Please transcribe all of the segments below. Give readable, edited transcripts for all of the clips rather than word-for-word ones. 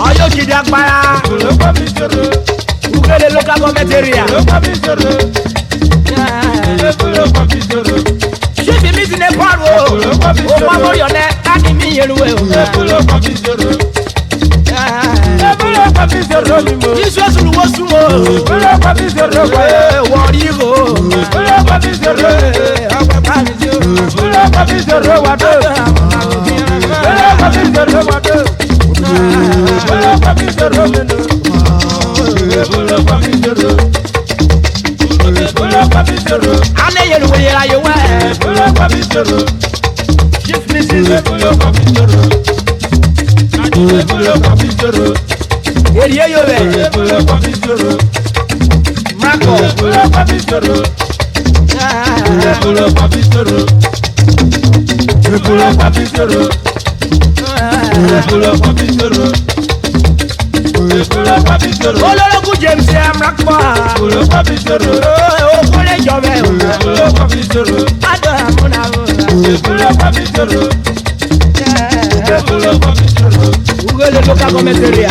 Oyo kidi agbára. Ugele local government area. Ṣé bí mi ti ní pọ́ọ̀rù o? O máa mọ yọ̀nẹ́ káàkiri mi yẹn lùwẹ̀ o. Isu esuru wo sumo. Wọ̀rí o. Ane yẹlu wo yẹra yẹ wẹ. Chief Mrs. Eriye yo bẹ. Mako. Olórí James Amrakpa. Okole jọbẹ. Adọ amuna o. Ugele local government area.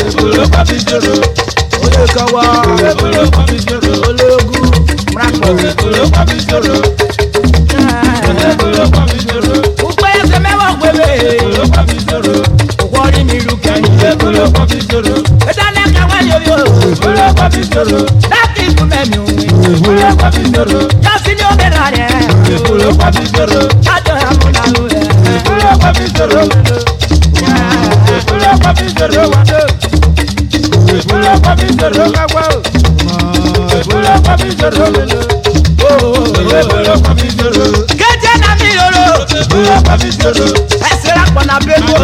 Olókawa. Ológun. Mrakpa. Ukpe ẹsẹ mẹwàá gbẹbẹ. Wọ́ọ̀rì mi lu kẹ́yìn. Ìdáná kẹwàá yóyó. Láti ikú mẹ́mi òwe. Yọ̀sí ni ó bẹ̀rẹ̀ rẹ̀. Adó àmúna o rẹ̀. Kẹ́jẹ́ náà mi yòrò. Ẹsẹ̀ lápọ̀ náà bẹ́ẹ̀ lò.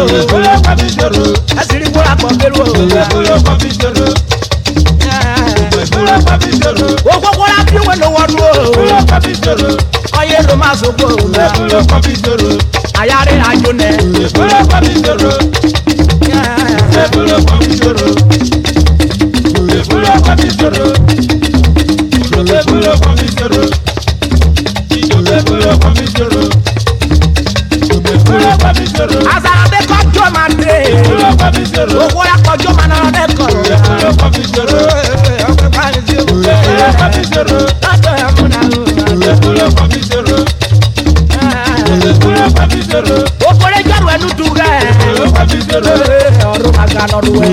Ẹsẹ̀ rí bọ́lá pọ̀ bẹ́ẹ̀ lò. Okoko la fi wọn lọ wọnú o. Ọyẹ ló máa sọ pé o. Ayáre àjò nẹ. Asara bẹ kọjọ ma dé. Owó la kọjọ ma nana bẹ kọrọ. Okole jọrọ ẹnu tu rẹ. Ọrùn maga lọrù ẹ.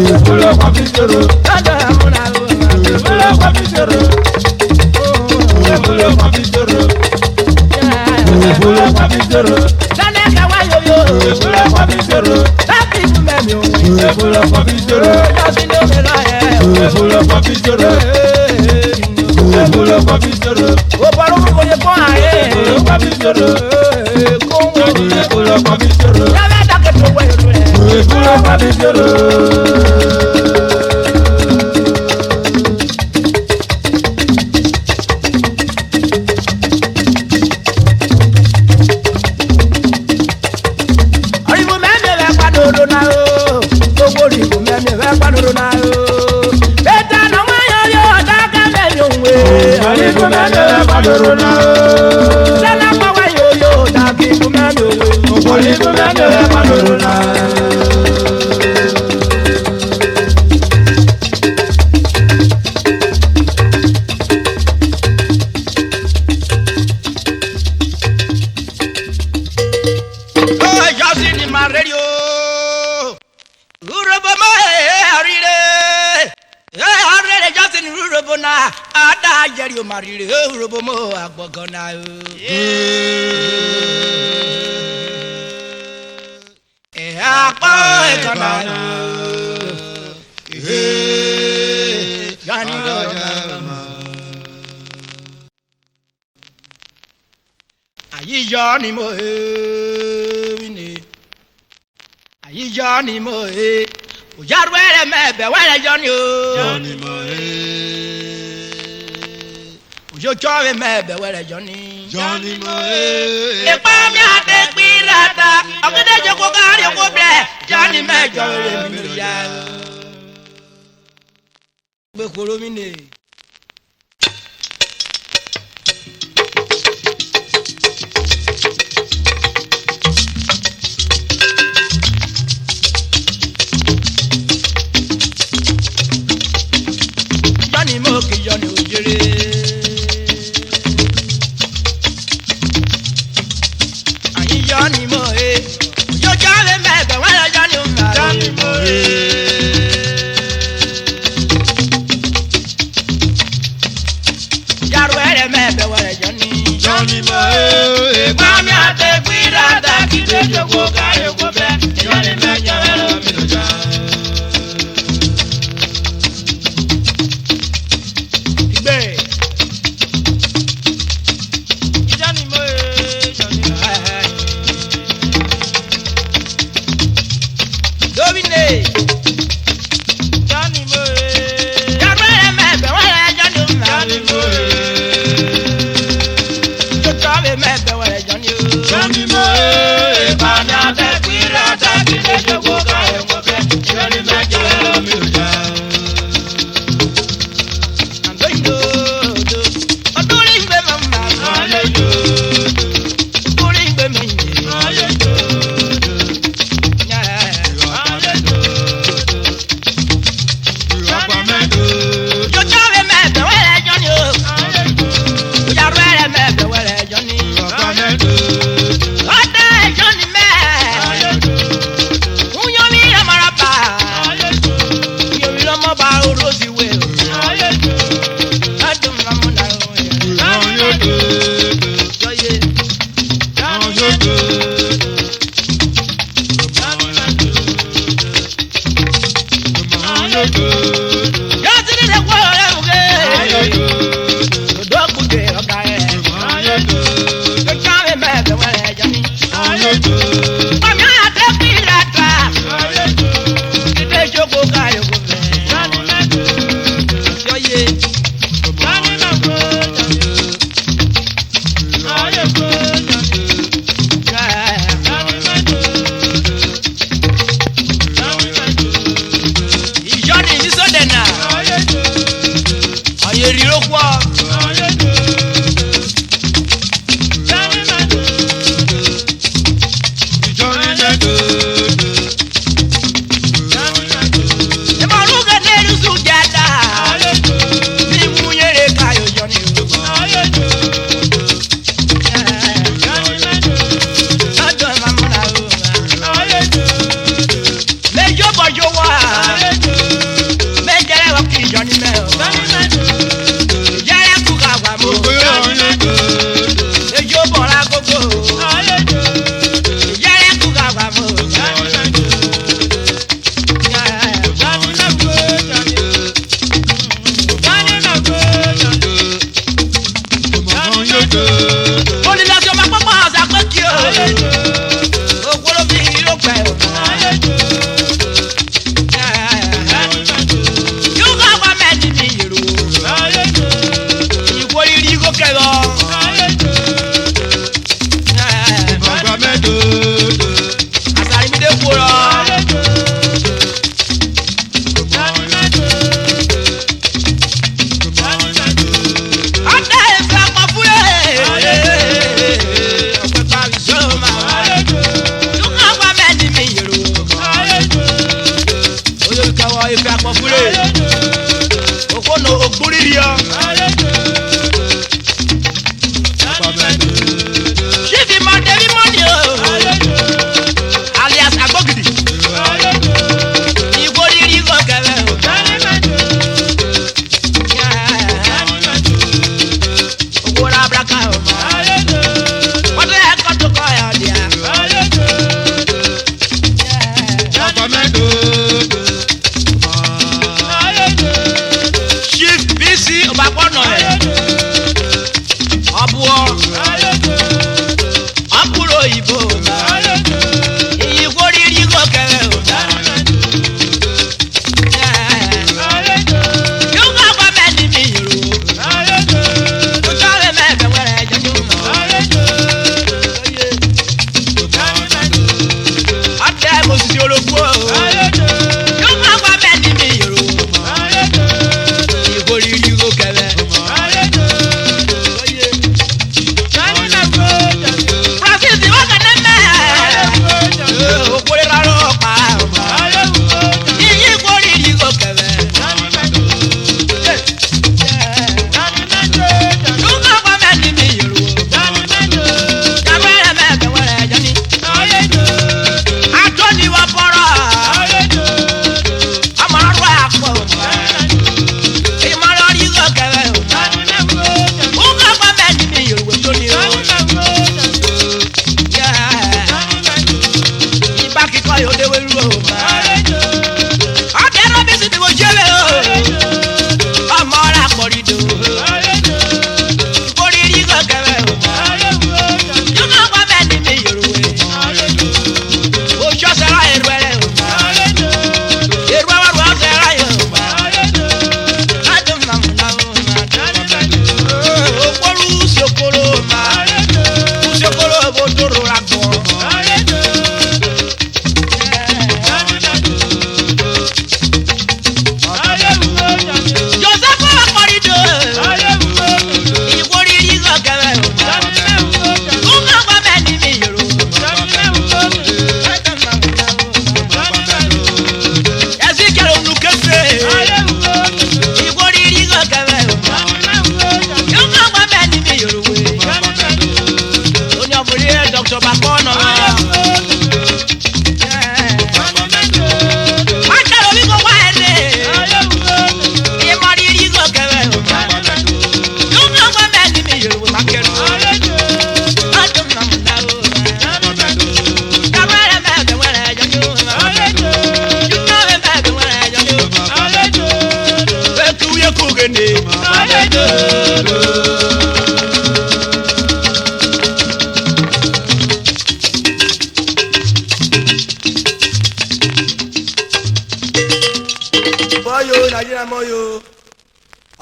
Lẹ́nu ẹ̀ka wá yóyó. Láti ikú mẹ́mi òwe. Yọ̀sí ni ó bẹ̀rẹ̀ ẹ̀. O bọ̀rọ̀ kò yẹ kó àyè. Kó wọ́n. Yàrá dàgẹ́ tó wẹ̀ yóò rẹ̀. Oribu mẹ́mi rẹ̀ padòdò náà o. Gbogbo oribu mẹ́mi rẹ̀ padòdò náà o. Bẹ́tà náà wọ́n yọ yọ dákẹ́ mẹ́mi òwe. Oribu mẹ́mi rẹ̀ padòdò náà o. Sẹ́nà pàwọ́ yọ yọ dákẹ́ mẹ́mi òwe. Oribu mẹ́mi rẹ̀ padòdò náà o. Jerry Marire URHOBO mo agbogona o. Apa ekana o. Yani ayi jani mo ni. Ayi jani mo Ujarwere mebe were jani o. Jani mo Yo chove mebe were Johnny mo Epa mi ate pirata Ogede joko gari ko bre Johnny me jore mi ya Be koro mi ne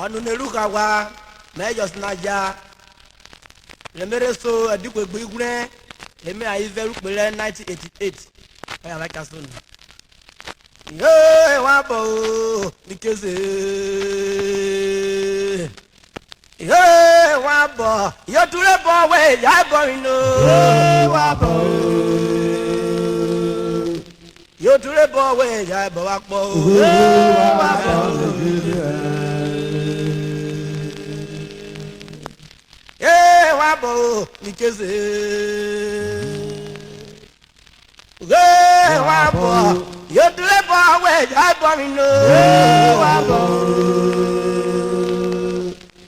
anu neruka wa mejo snaja le mere so adikwe gbigure le me ayi veru pele 1988 aya la kasun ye wa bo nikeze ye wa bo yo ture bo we ya bo ino ye wa bo yo ture bo we ya bo wa po ye wa bo wabo nikeze wabo yodule bo we jabo mino wabo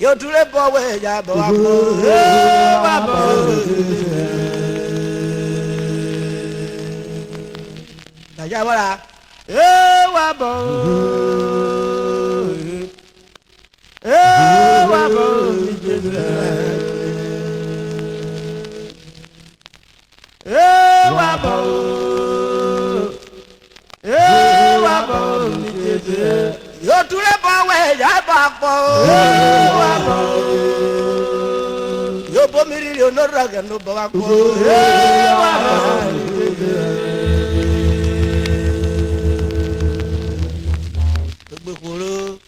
yodule bo we jabo wabo wabo daja wala wabo wabo nikeze yo tule bo we ya ba po yo bo miri yo no raga no ba po gbe koro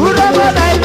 URHOBO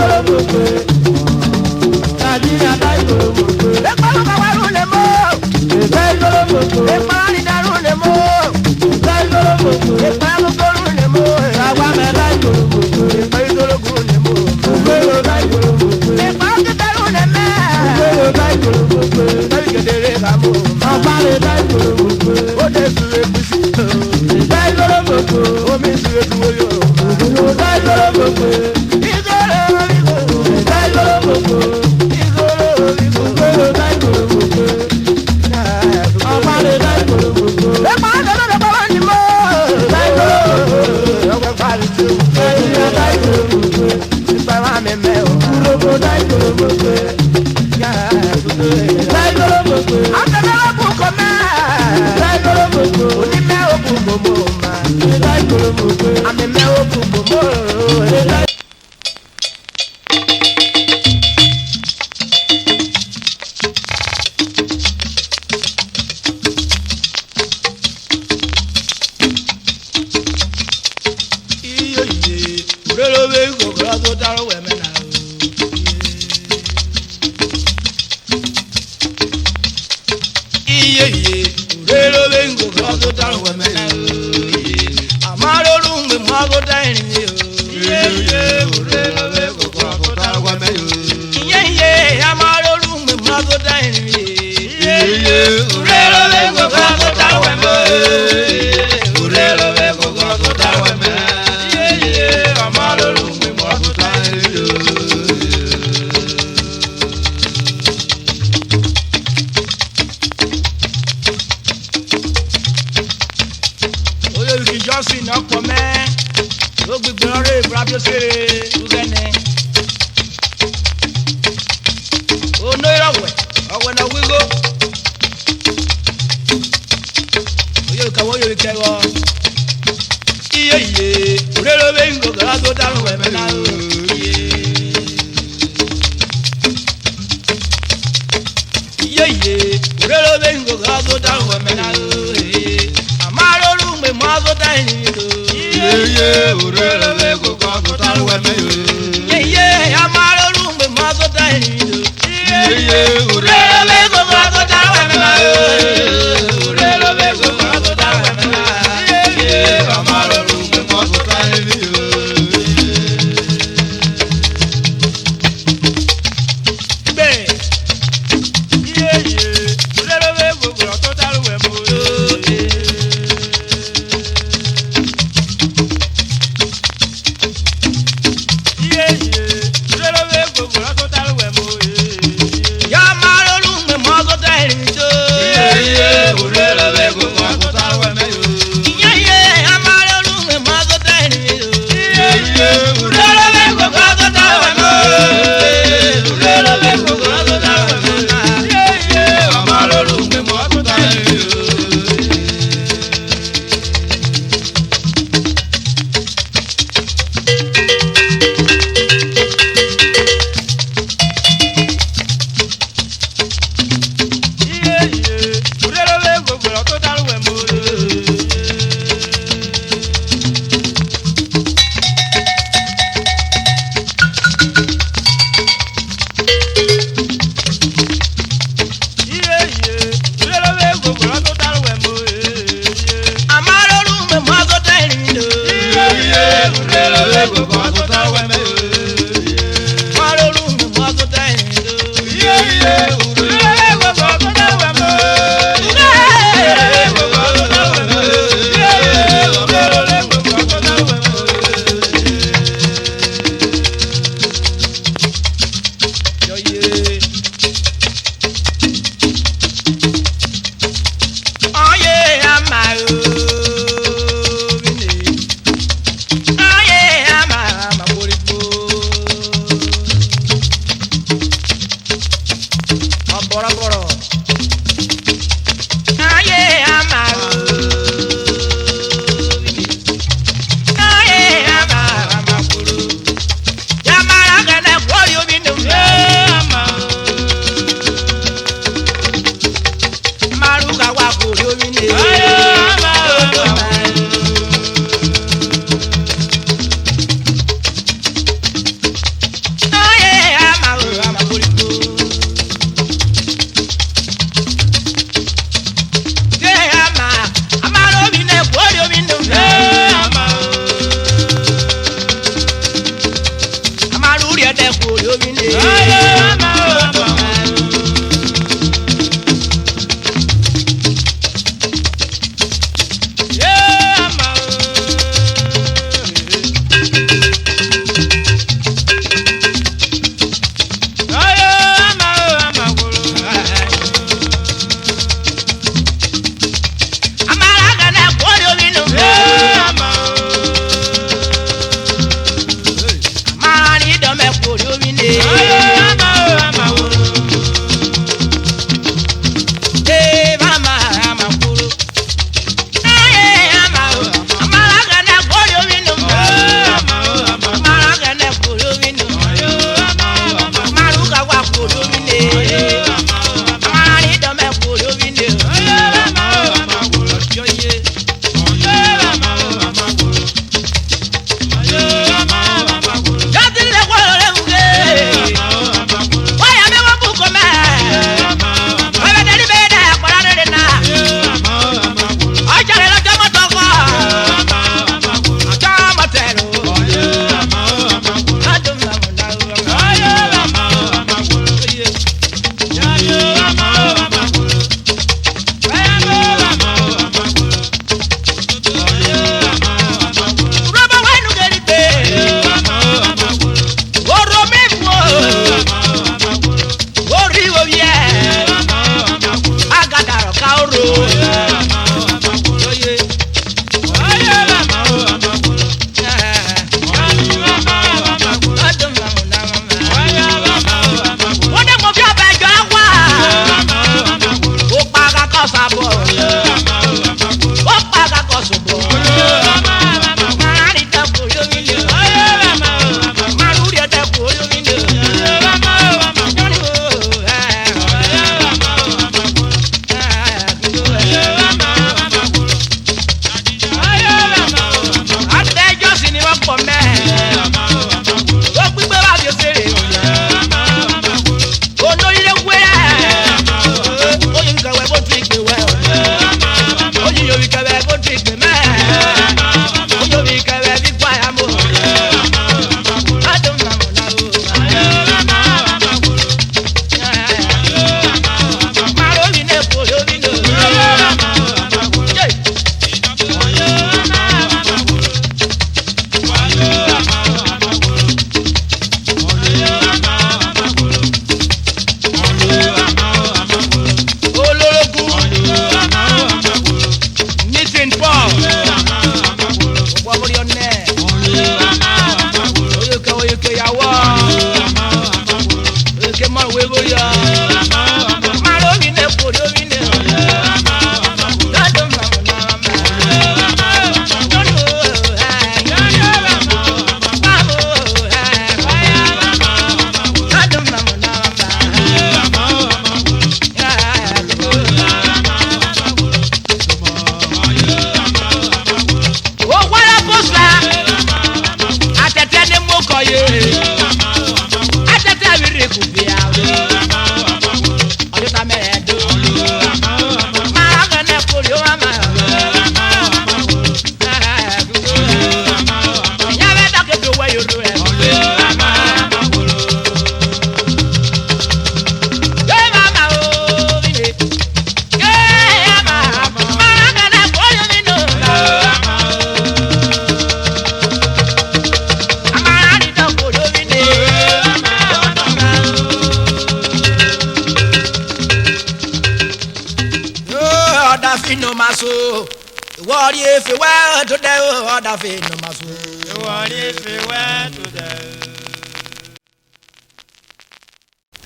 other feet no maso. You want if you went to them.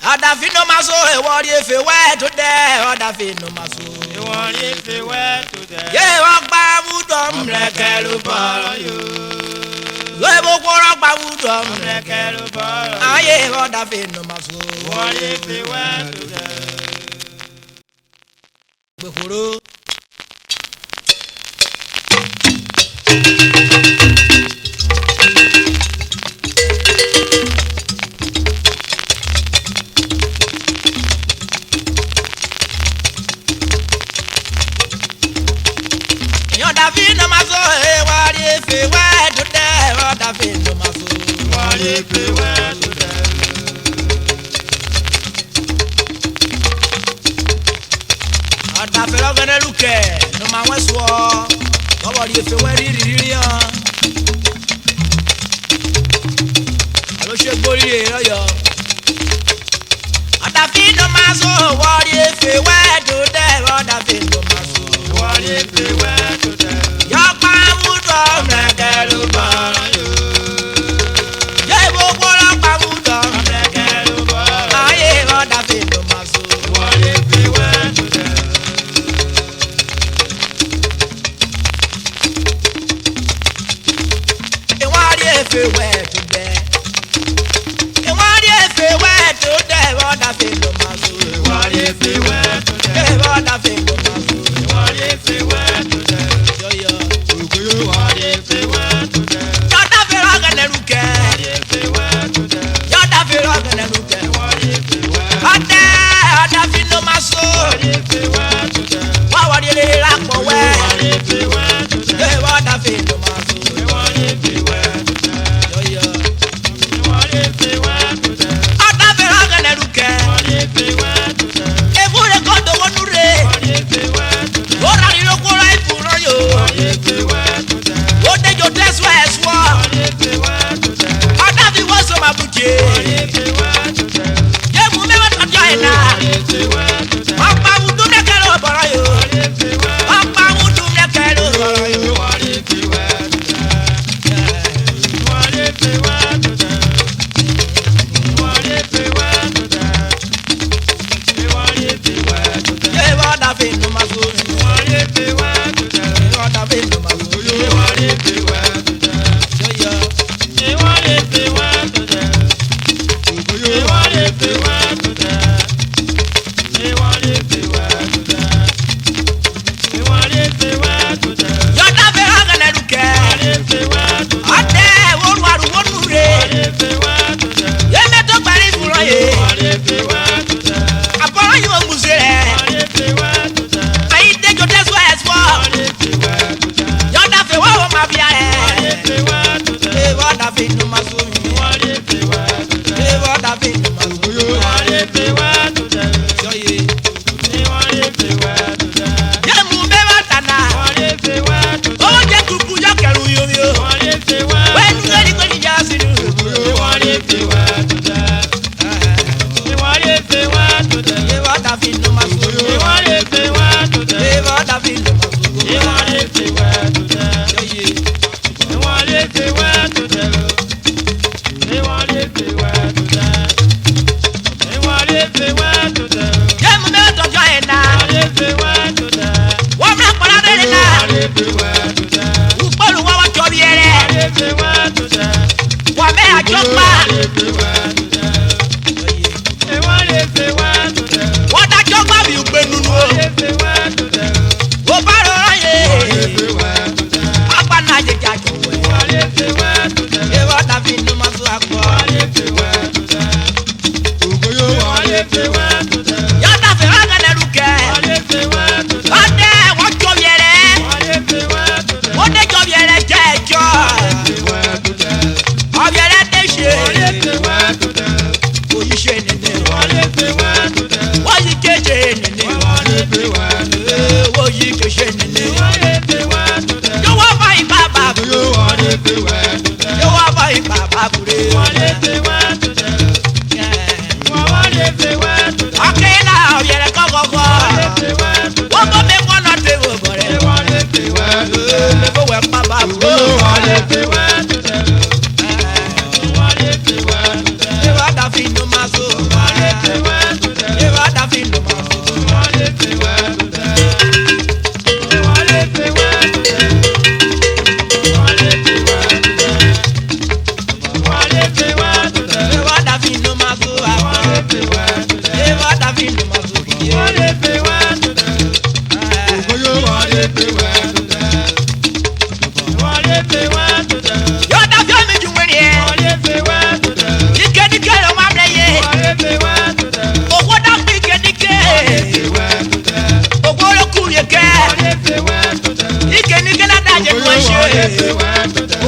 Other feet no maso, what if you went to there? Other feet no maso. You want if you went to them. Yeah, walk by woodom, Black hello for you. Lebo walk by woodom, Black hello for you. ah yeah, other feet no maso. What if you went to them? Before David no maso, what if we were to there? Oh, David no maso, what if we were to there? Oh, David, I'm gonna look at no man was war. What if we were really young? I don't should go here, yo. Oh, David no maso, what if we were to there? Oh, David no maso, what if we were to there? What if we were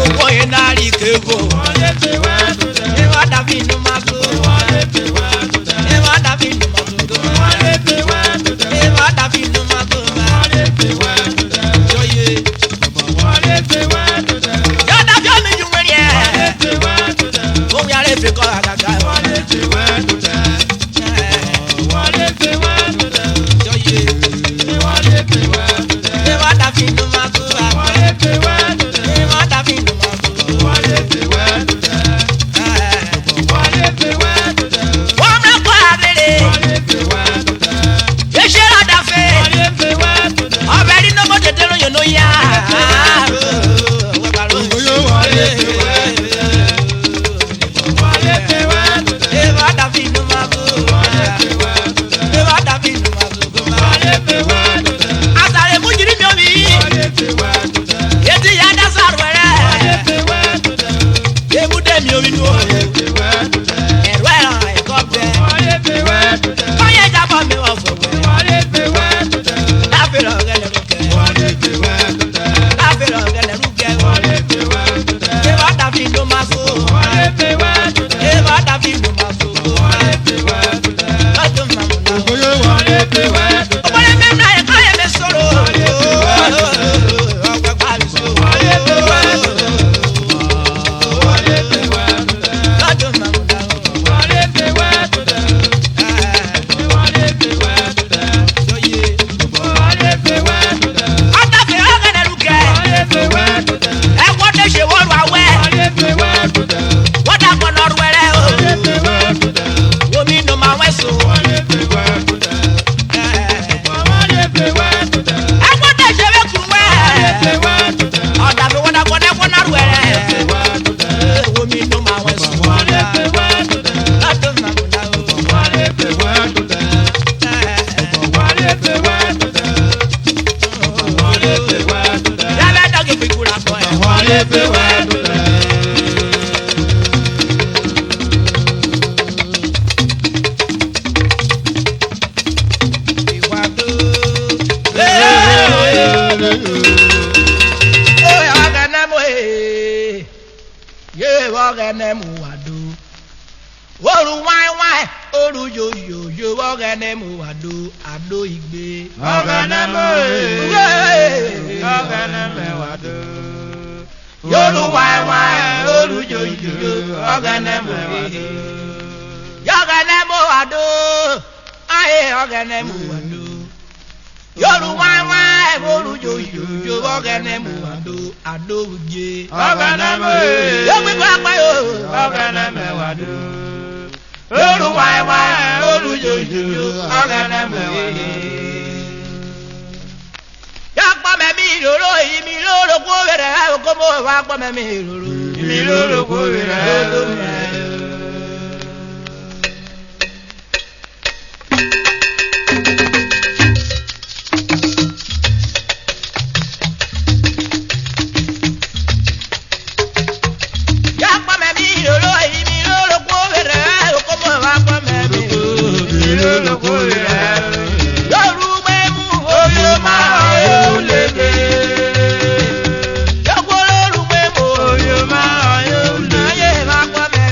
owó yẹn náà rí kéko. Ìwà dàbí inú máa tó. Ìwà dàbí inú máa tó. Ìwà dàbí inú máa tó. Jọyè. Yọ̀dà bí omi ju wẹ̀rẹ̀ ẹ̀. Òun yàrá èfè kọ́ àgàgà. Jọyè. Ìwà dàbí inú máa tó. Ìwà dàbí inú máa tó. Wọ́n mú ẹ̀kọ́ àbẹ̀rẹ̀. Yéṣẹ́ rádà fẹ́. Ọbẹ̀ rí nọ́mọ́ tètè lóyún ló yá. Asare mujiri mi omi. Yeti ya da sarwere. Yemude mi omi nu. Ẹ̀rọ ẹ̀rọ ẹ̀kọ́ bẹ. Kọ́yẹ̀ jábọ̀ mi wọ̀ fọ̀wẹ́. Láfẹ̀rẹ̀ ọ̀gẹ̀lẹ̀ rúkẹ́. Láfẹ̀rẹ̀ ọ̀gẹ̀lẹ̀ rúkẹ́. Yébà dàbí ló máa so. Yébà dàbí ló máa so. Lọ́dún màmú náà. Ọ̀pọ̀lọpọ̀ mẹ́rin náà ẹ̀kọ́ yẹn mi sọ̀rọ̀. Ọ̀pẹ̀ pàlù so. Lọ́dún màmú náà. Jọyè. Ọ̀dàfẹ́ ọ̀gẹ̀dẹ̀ rúkẹ́. Ẹ̀wọ́ tẹ̀ ṣe wọ́n lu awẹ́. Wọ́n dàgbọ́ lọ́rù wẹ̀rẹ̀ o. Omi nù máa wẹ̀ so. Ẹ̀wọ́ tẹ̀ ṣe wẹ́ kuru wẹ̀. Ọ̀dàfẹ́ wọ́n dàgbọ́ lẹ́kọ́ lọ́rù wẹ̀rẹ̀. Omi nù máa wẹ̀ so. Lọ́dún màmú náà o. Yálẹ̀ dọ́gì fi kúra kọ́ ẹ̀. Ìwà tó. Ó yà ọ̀gẹ̀nẹ̀ mú ẹ̀. Yé ọ̀gẹ̀nẹ̀ mú wà dó. Oru wáíwáí, oru yòyòyò ọ̀gẹ̀nẹ̀ mú wà dó. Àdó ìgbé. Yoru wáíwáí, oru yòyòyò ọ̀gẹ̀nẹ̀ mú wà dó. Yọ̀gẹ̀nẹ̀ mú wà dó. Ayé ọ̀gẹ̀nẹ̀ mú wà dó. Yoru wáíwáí, oru yòyòyò ọ̀gẹ̀nẹ̀ mú wà dó. Àdó ìgbé. Yóò gbé pápá yóò. Yoru wáíwáí, oru yòyòyò ọ̀gẹ̀nẹ̀ mú wà dó. Yàpọ̀ mẹ́mí ìrorò yìí mi lóró kó wẹ̀rẹ̀ ẹ̀ kó mọ̀ wá pọ̀ mẹ́mí ìrorò. Yàpọ̀ mẹ́mí ìrorò yìí mi lóró kó wẹ̀rẹ̀ ẹ̀ kó mọ̀ wá pọ̀ mẹ́mí ìrorò. Yoru mẹ́mú oyè máa yóò lé dé. Yọ̀gbọ́n lóru mẹ́mú oyè máa yóò lé dé. Ayé máa pọ̀ mẹ́mí.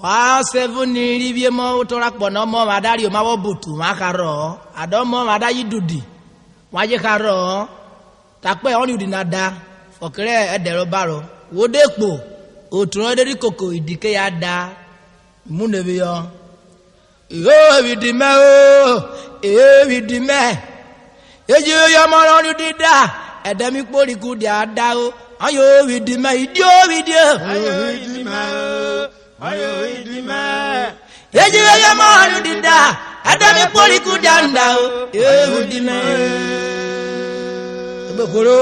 Wa seven ni ribie mo to rakpo no mo madari o ma wo butu ma karo ado mo madayi dudi wa je karo tape on udi nada okere edero baro wo depo otun ederi koko idike ya da mu nebe yo widime eji yo mo ron udi da edemi pori ku di ada o ayo widime idio ayo idime ayo idime eji yo mo ron udi da edemi pori ku di anda o widime ebokoro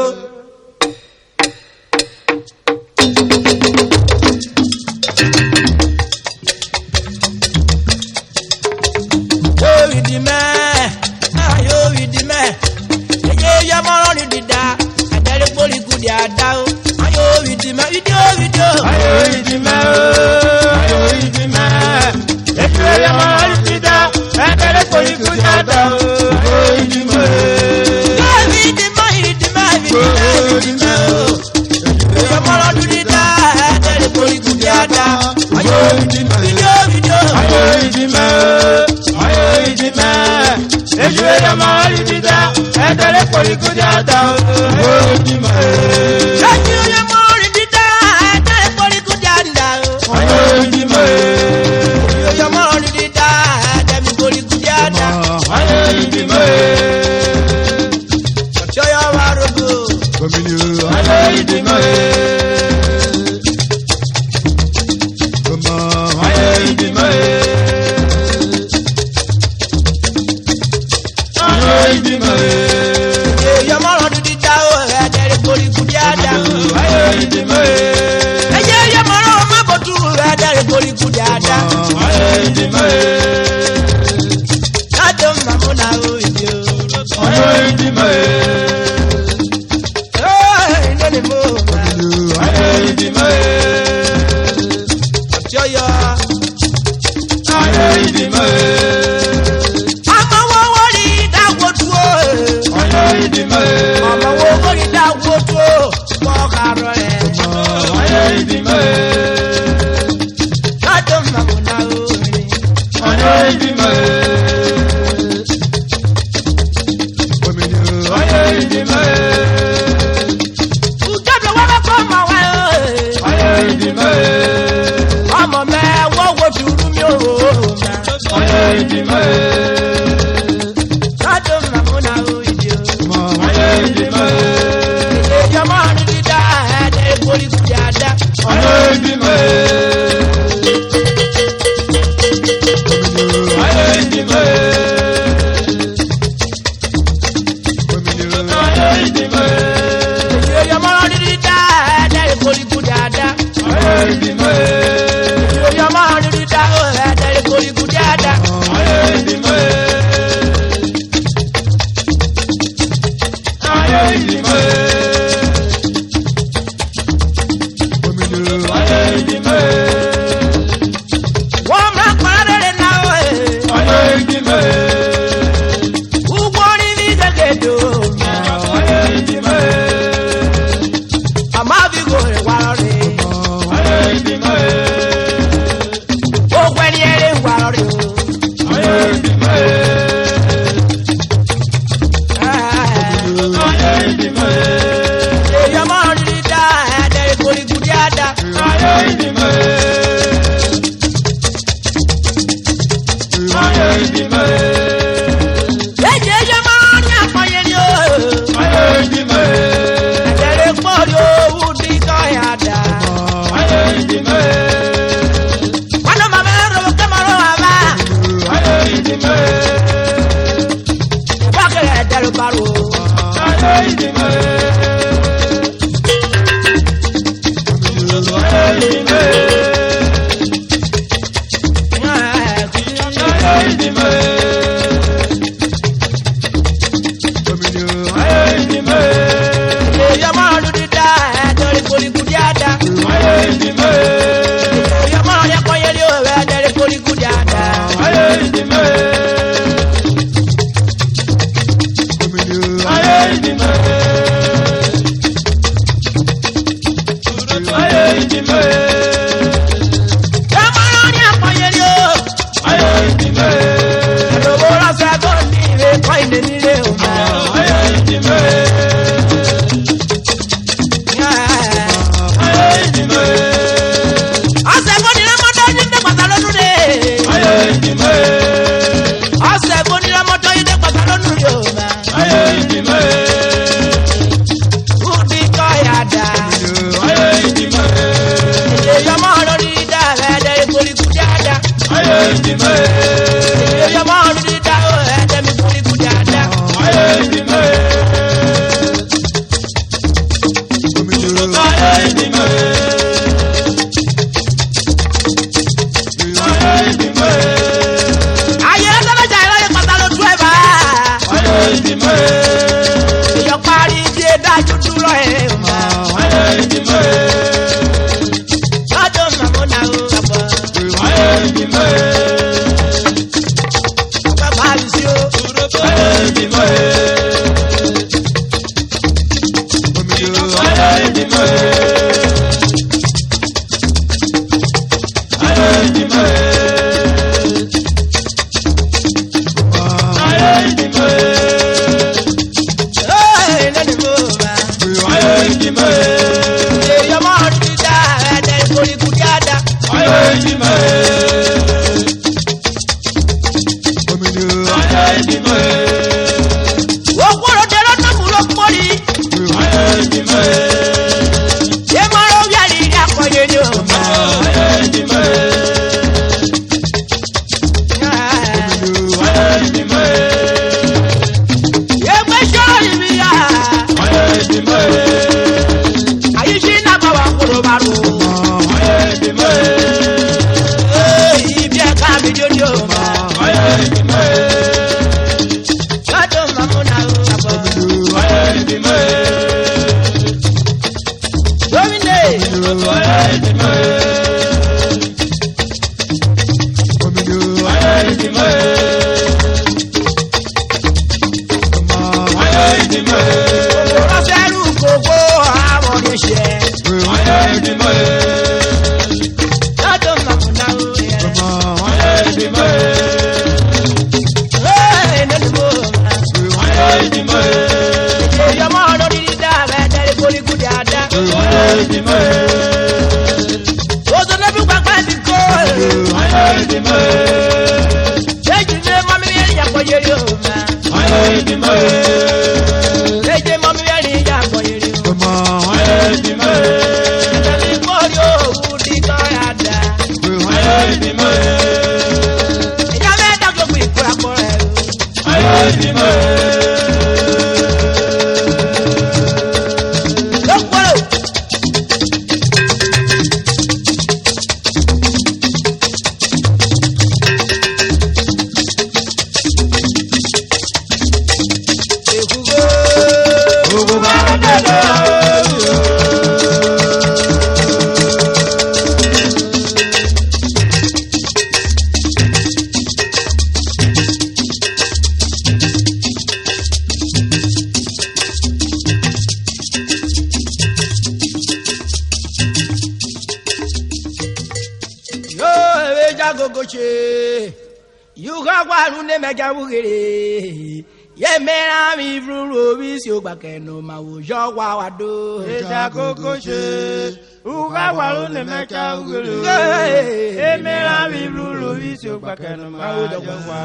Bakeno ma wo jo wa wa do eja koko she uga walu ne meka ugulu e mera mi blulu visio bakeno ma wo jo wa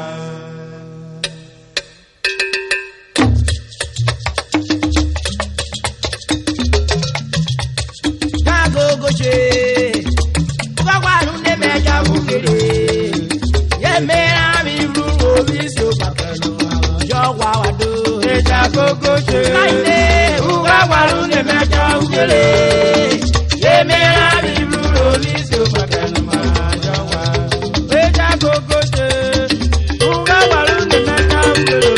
ka gogo she uga walu ne meka ugulu e mera mi blulu visio bakeno ma wo jo wa wa do eja koko she uga walu ne meka ugele ye mera mi blulu visio bakeno ma jo wa eja koko she uga walu ne meka ugele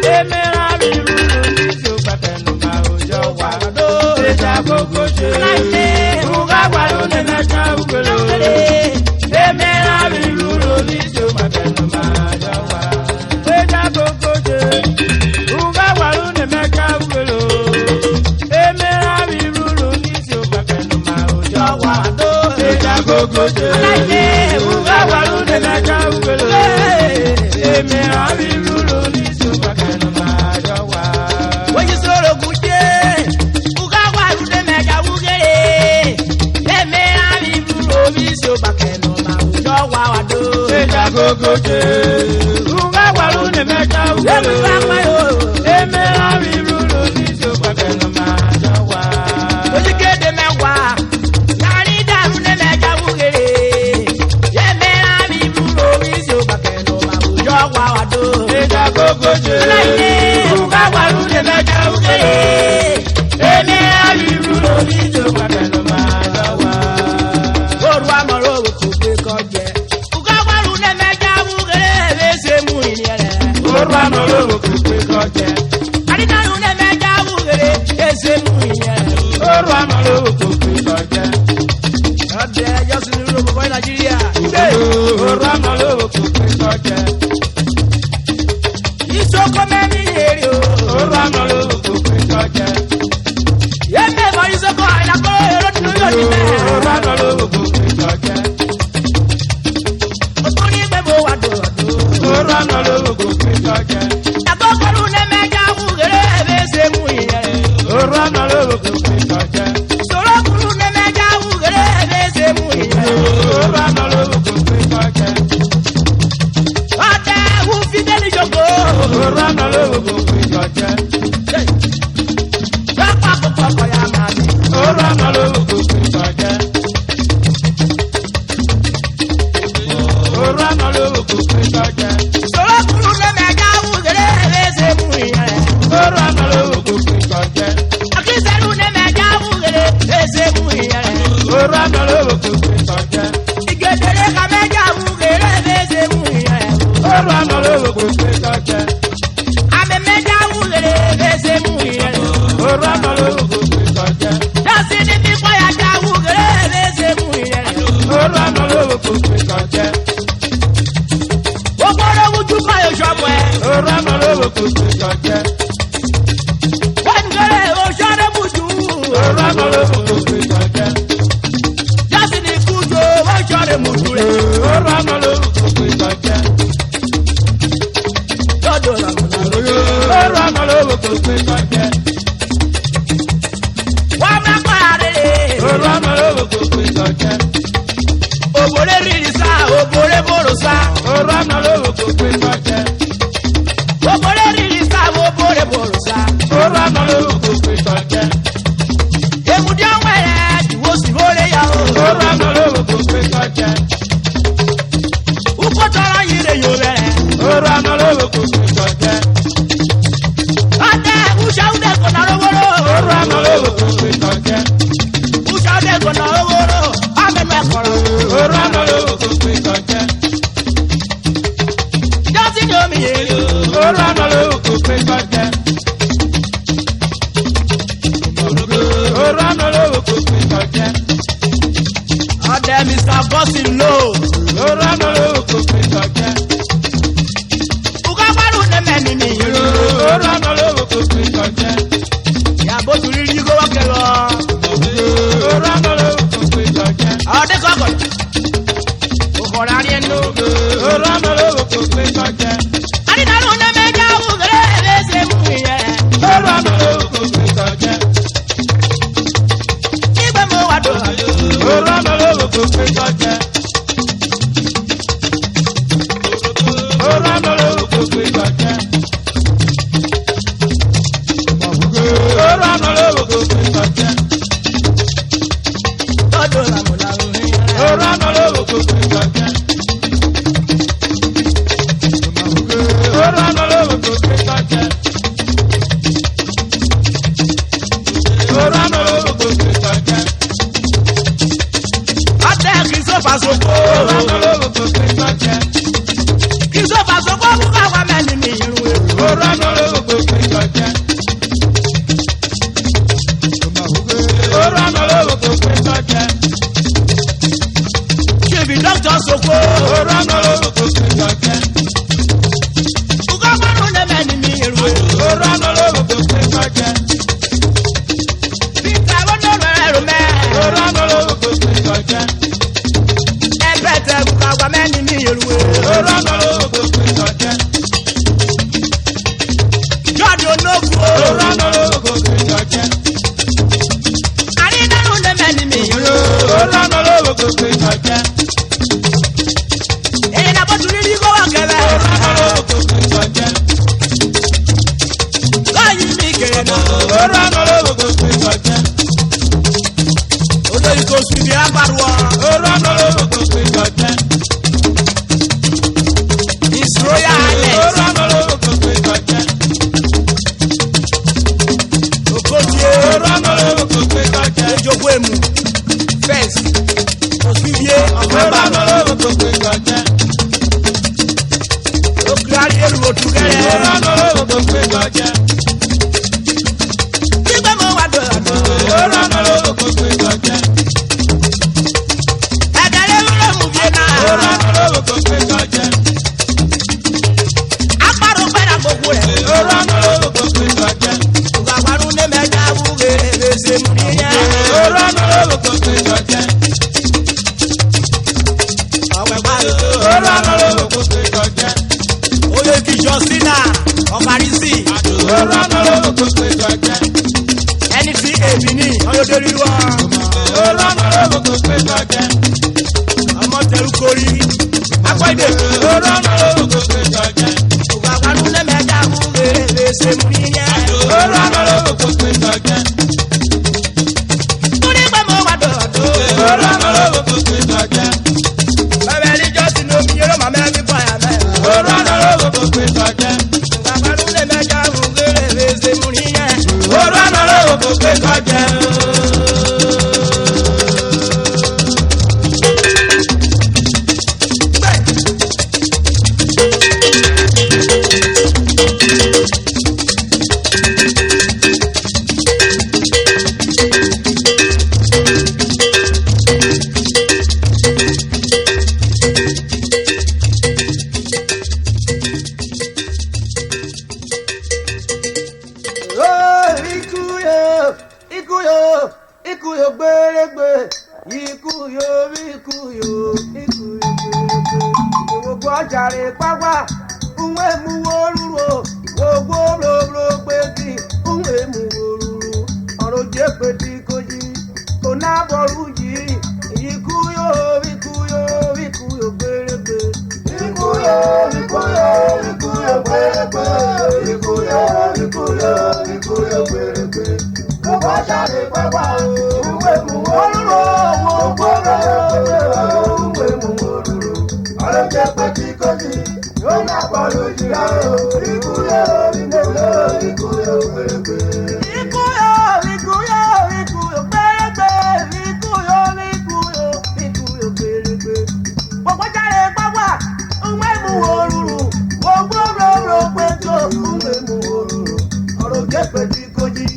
ye mera mi blulu visio bakeno ma jo wa do eja koko she uga walu ne meka ugele ye mera mi blulu visio bakeno ma jo wa eja koko she uga walu ne meka ugele emera mi ruru nisio bakenu ma ojo wa do eja gogo je uga walu ne meka ugele emera mi ruru nisio bakenu ma ojo wa oji soro guje uga walu ne meka ugele emera mi ruru nisio bakenu ma ojo wa do eja gogo je uga walu ne meka ugele emera mi ruru nisio bakenu ma ojo wa oji kede mewa nari daru ne meka ugele emera mi ruru nisio bakenu ma ojo wa do eja gogo je uga walu ne meka ugele emera mi ruru Oro amalo ko pe soje. Ade just in Europe for Nigeria. Oro amalo ko pe soje. Isoko memi eri o. Oro amalo ko pe soje. Ye me mo isoko ina ko ero tinu yo ni me. Oro amalo ko pe soje. Okuni be mo wa do. Oro amalo ko pe soje. Akokoro ne me ja wu gere be se mu yen. Oro amalo ko pe soje. Soro kuru ne me ja wu gere be se mu yen. Oro amalo ko pe soje. Ade wu fideli jogo. Oro amalo ko pe soje. Papa papa ya ma mi. Oro amalo ko pe soje. Oro amalo ko pe soje. Soro kuru ne me ja wu gere be se mu yen. Oro amalo ko pe soje. Akiseru ne me ja wu gere be se mu yen. Oro amalo ko pe soje. Igedere ka me ja wu gere be se mu yen. Oro amalo ko pe soje. Ame me ja wu gere be se mu yen. Oro amalo ko pe soje. Dasi ni mi kwa ya ja wu gere be se mu yen. Oro amalo ko pe soje. Ogboro wuju pa yo shopwe. Oro amalo ko pe soje. Wangere o share wuju. Oro amalo ko pe soje. Dasi ni kujo o share mujure. Oro amalo ko pe soje. Todo la mona. Oro amalo ko pe soje. Wa ma kwa re. Oro amalo ko pe soje. Obore riri sa, obore boro sa. Oro amalo ko pe soje. Obore riri sa, obore boro sa. Oro amalo ko pe soje. Emudi awere wo si hore ya o. Oro amalo ko pe soje. Uko tara yire yo bere. Oro amalo ko pe soje. Ate usha ude ko na roworo. Oro amalo ko pe soje. Usha ude ko na roworo. Ame me koro. Oro amalo ko pe soje. Just know me yo. Oro amalo ko pe soje. Oro amalo ko pe soje. Ade Mr. Bossing low. Oro amalo ko pe soje. Uka paru ne meni ni yo. Oro amalo ko pe soje. Ya bo turi ri go wa kelo. Oro amalo ko pe soje. Ade ko ko. O ko ra ri enu. Oro amalo ko pe soje. Ani na lu ne me ja wu gere be se mu ye. Oro amalo ko pe soje. Igbe mo wa do. Oro amalo ko pe soje. Oro amalo ko pe soje. Oro amalo ko pe soje. Todo la mona. Oro amalo ko pe soje. Oro amalo ko pe soje. Oro amalo ko pe soje. Ate kiso fasoko. Oro amalo ko pe soje. Kiso fasoko ku ka wa meni ni iru. Oro amalo ko pe soje. Oro amalo ko pe soje. Chibi doctor soko. Oro amalo ko pe soje. Uka paru ne meni ni iru. Oro amalo ko pe soje. Pita wono re me. Oro amalo ko pe soje. Ebete ku ka wa meni ni iru. Oro amalo ko pe soje. Jodo no ku. Oro amalo ko pe soje. Ani na lu ne meni ni iru. Oro amalo ko pe soje. E na bo turi ri go wa kele. Oro amalo ko pe soje. Ko yi mi kere na. Oro amalo ko pe soje. Odo iko su bi aparwo. Oro amalo ko pe soje. His Royal Highness. Oro amalo ko pe soje. Okotie. Oro amalo ko pe soje. Ejogbo emu. First. Osibie Oro ọgbẹba. amalo ko pe soje. Okirari elu otugere. Oro amalo ko pe soje. Igbe mo wa do. Oro amalo ló dé rí wa. Olóńgbò ló kò pé tọ́jẹ́. Ọmọ tẹ̀lú kórì. Akọ́ìdè. Olóńgbò ló kò pé tọ́jẹ́. Ògbà pàdú lẹ́mẹ̀ẹ́jà mú lè ṣe mú níyẹn. Olóńgbò ló kò pé tọ́jẹ́. Túndé pé mo wà dọ̀dọ̀. Olóńgbò ló kò pé tọ́jẹ́. Bẹ́ẹ̀ ni jọ́sìn ní omi yẹ́rọ màmá ẹbí fàyà mẹ́. Olóńgbò ló kò pé tọ́jẹ́. Ògbà pàdú lẹ́mẹ̀ẹ́jà mú lè ṣe mú níyẹn. Olóńgbò ló kò pé tọ́jẹ́. Ikú yo gbèrègbè, ikú yo gbèrègbè. Gbogbo ọjàre pápá, nwe mu wórúro, gbogbo ròrò gbèdì, nwe mu wórúro. Ọ̀rọ̀ jẹ́ pẹ̀tì kojí, kò náà bọ̀rù yìí. Ikú yo gbèrègbè. Ikú yo gbèrègbè. Ikú yo gbèrègbè. Gbogbo ọjàre pápá, nwe mu wórúro, gbogbo nwe mu wórúro. Ọ̀rọ̀ jẹ́ pẹ̀tì kojí, kò náà bọ̀rù yìí. Ikú yo gbèrègbè. Ikú yo gbèrègbè. Gbogbo ọjàre pápá, nwe mu wórúro, gbogbo ròrò gbèdì, nwe mu wórúro. Ọ̀rọ̀ jẹ́ pẹ̀tì kojí,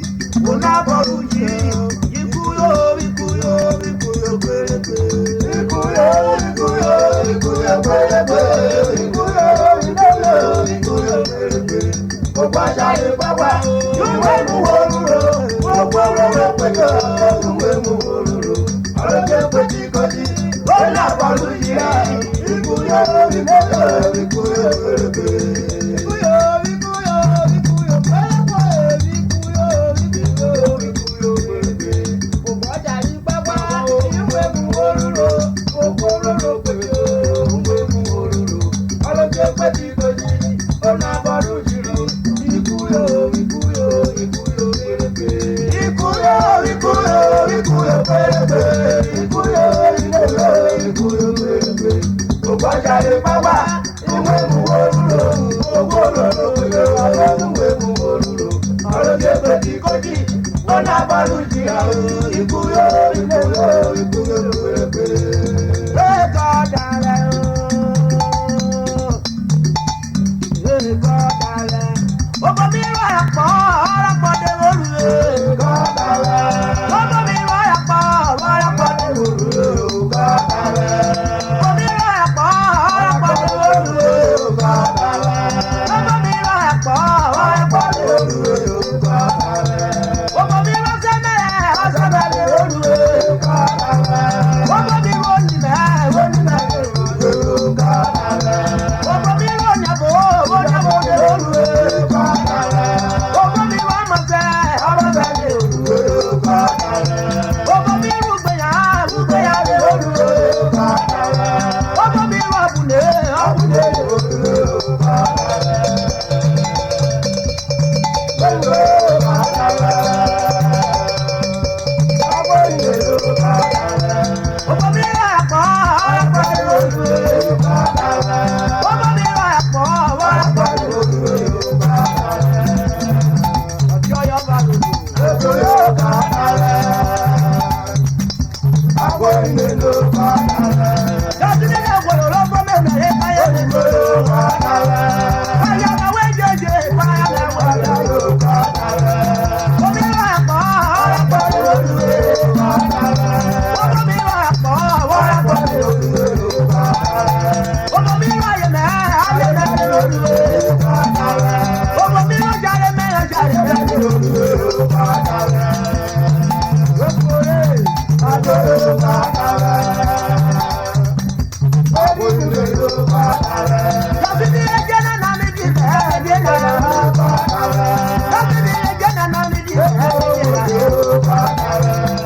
kò náà bọ̀rù yìí. Ikú yo gbèrègbè. Ikú yo gbèrègbè. Gbogbo ọjàre pápá, nwe mu wórúro, gbogbo ròrò gbèdì, nwe mu wórúro. Ọ̀rọ̀ jẹ́ pẹ̀tì kojí, kò náà bọ̀rù yìí. Ikú yo gbèrègbè. Ọjàre pápá, ìwé mu wórúro, owó lọ́dọ̀ pẹ̀lú ọ̀rọ̀ ìwé mu wórúro. Ọ̀rọ̀ jẹ́ pẹ̀tì kojí, ó náà bọ́lú jìyà o. Ikú yo gbèrègbè. Lẹ́kọ̀ọ́ dalẹ̀ o. Lẹ́kọ̀ọ́ dalẹ̀. Gbogbo mi rọ̀ ẹ̀pọ̀, ọ̀rọ̀ pọ̀ dé wórúre. Lẹ́kọ̀ọ́ dalẹ̀. Gbogbo mi rọ̀ ẹ̀pọ̀, ọ̀rọ̀ pọ̀ dé wórúre. Lẹ́kọ̀ọ́ dalẹ̀. Thank you.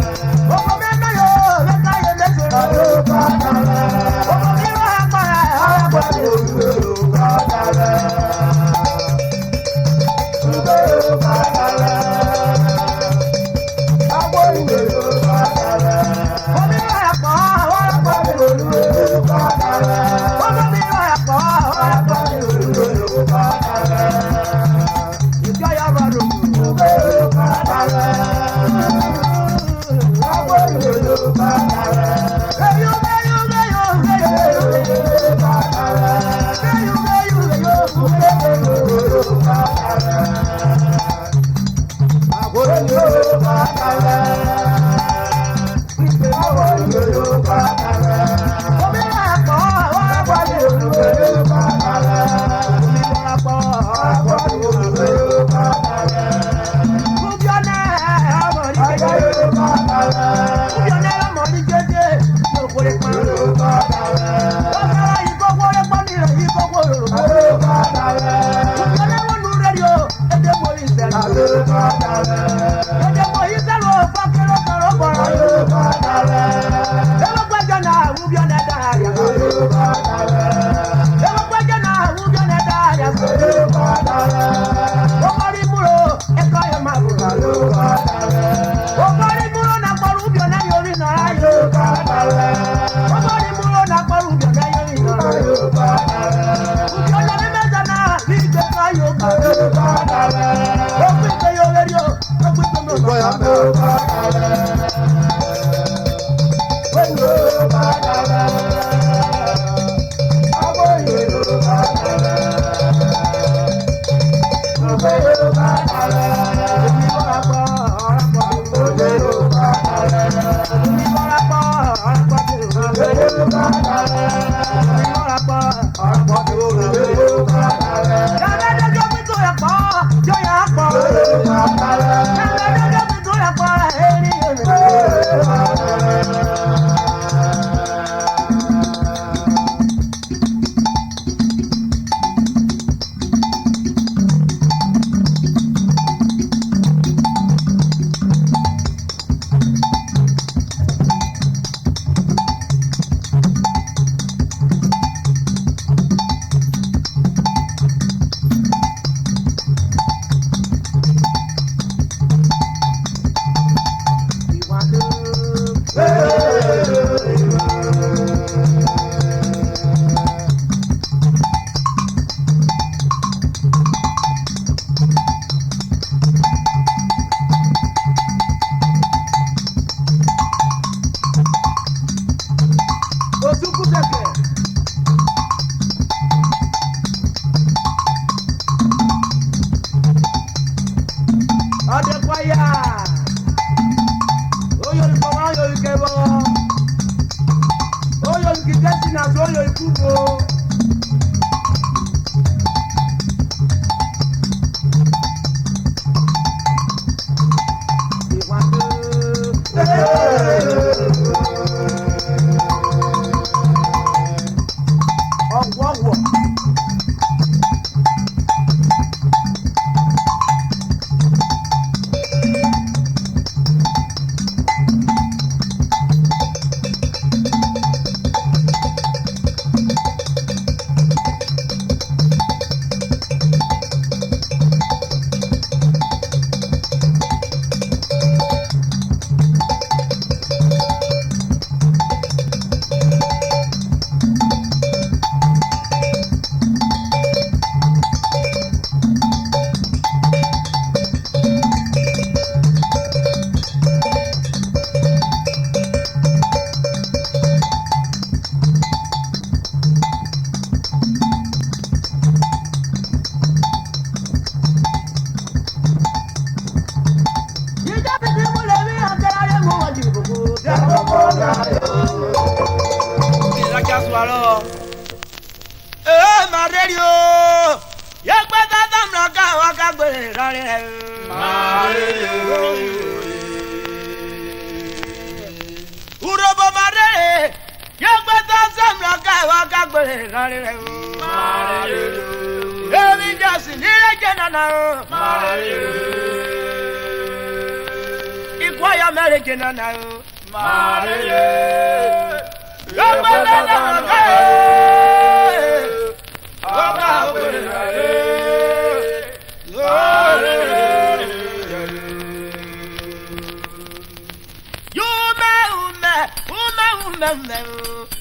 URHOBO mare, yagbata samra kai wa kagbere rare o. Mare o. Ebi jasi nire jenana o. Mare o. Ikwaya mere jenana o. Mare o. Yagbata samra kai. Wa kagbere rare.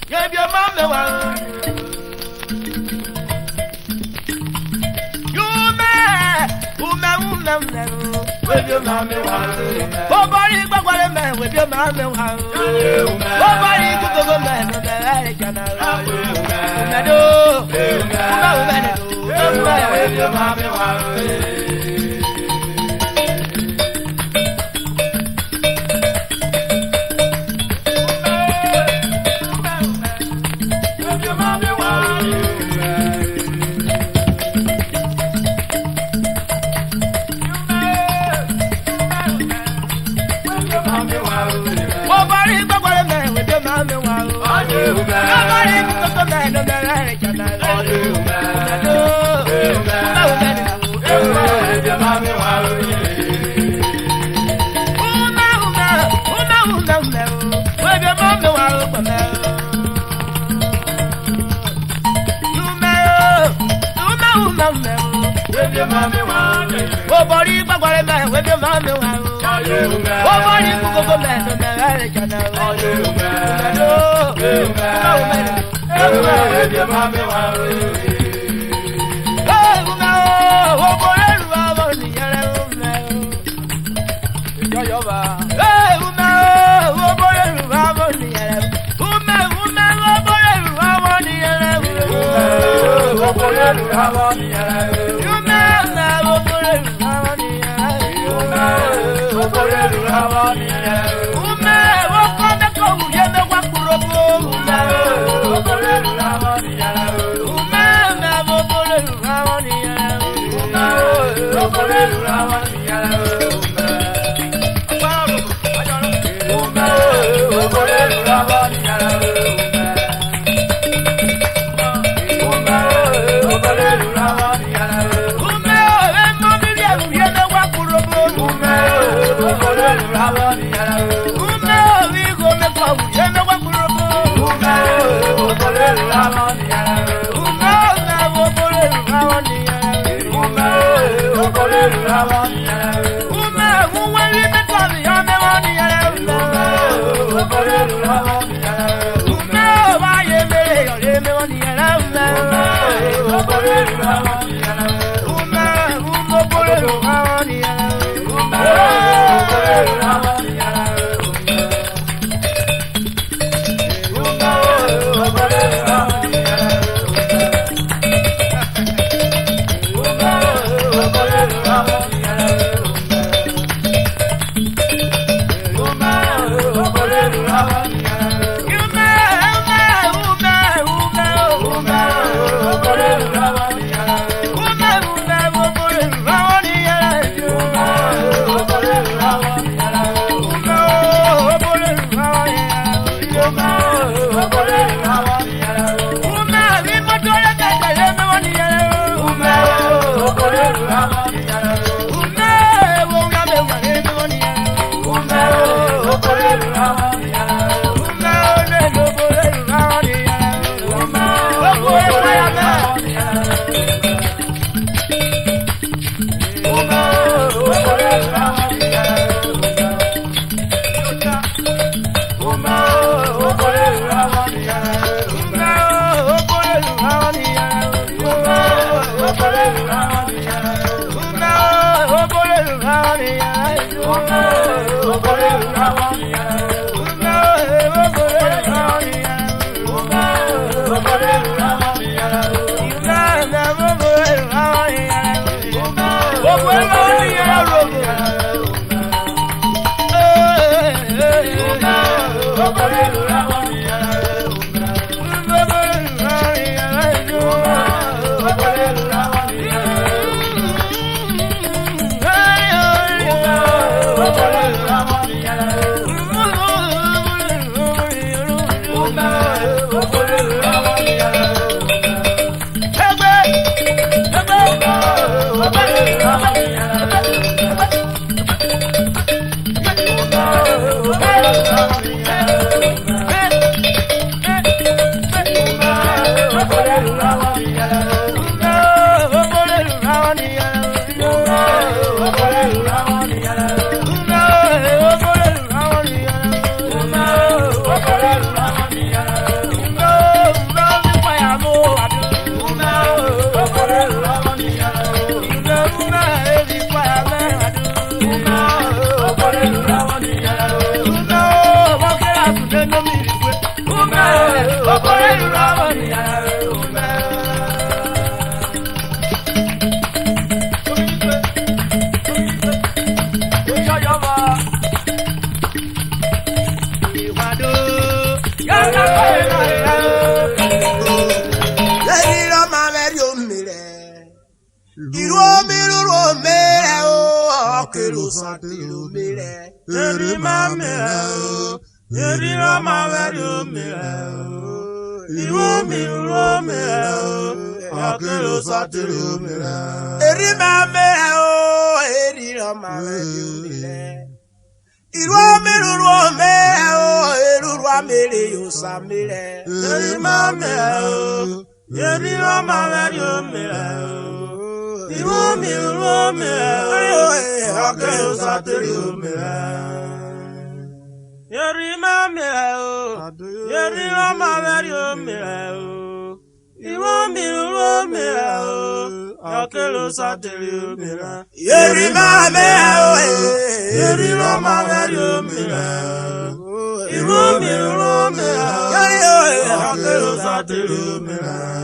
Give your mama one. You man, woman, with your mama one. Oh, body, but what a man with your do mame wa o bari ku go me no be re kana me do me do mame wa O body bagware me we be mame wa o body kuko me no me re kana Iruo mere o kelo satiro mere. Eri mame o, eri rama verio mere o. Iruo mere o, akelo satiro mere. Eri mame o, eri rama verio mere. Iruo mere o, erurua mere yo samire. Eri mame o, eri rama verio mere o. Iruo mere o, akelo satiro mere. Eri mame o, eri rama verio mere o. Iruo mere o, akelo satiro mere. Eri mame o, Eri rama verio mere o. Iruo mere o, akelo satiro mere.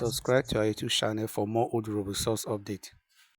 Subscribe to our YouTube channel for more URHOBO source update.